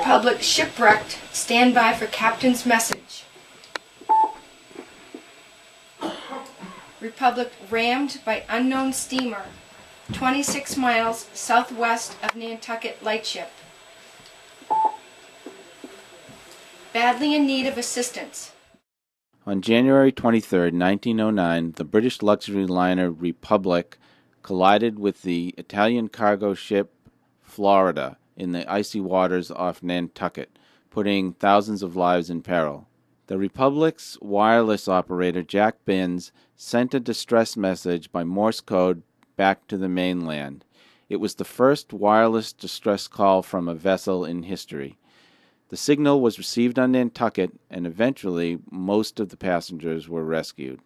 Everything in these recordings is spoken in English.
Republic shipwrecked. Stand by for captain's message. Republic rammed by unknown steamer, 26 miles southwest of Nantucket Lightship. Badly in need of assistance. On January 23, 1909, the British luxury liner Republic collided with the Italian cargo ship Florida in the icy waters off Nantucket, putting thousands of lives in peril. The Republic's wireless operator, Jack Binns, sent a distress message by Morse code back to the mainland. It was the first wireless distress call from a vessel in history. The signal was received on Nantucket, and eventually most of the passengers were rescued.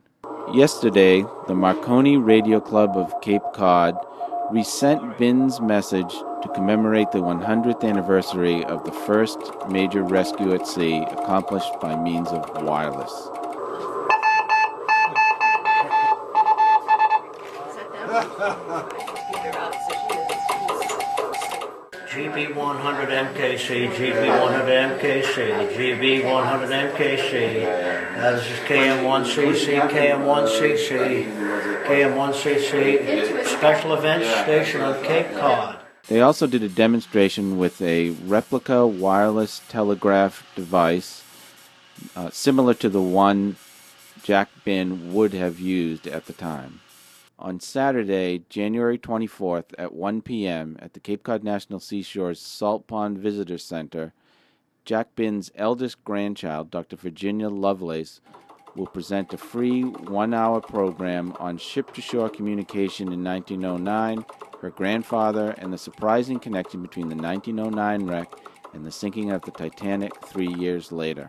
Yesterday, the Marconi Radio Club of Cape Cod resent Binns' message to commemorate the 100th anniversary of the first major rescue at sea accomplished by means of wireless. GB 100 MKC, GB 100 MKC, GB 100 MKC. This is KM1CC, KM1CC, KM1CC, special events station on Cape Cod. They also did a demonstration with a replica wireless telegraph device similar to the one Jack Bin would have used at the time. On Saturday, January 24th at 1 p.m. at the Cape Cod National Seashore's Salt Pond Visitor Center, Jack Bin's eldest grandchild, Dr. Virginia Lovelace, will present a free one-hour program on ship-to-shore communication in 1909, her grandfather, and the surprising connection between the 1909 wreck and the sinking of the Titanic 3 years later.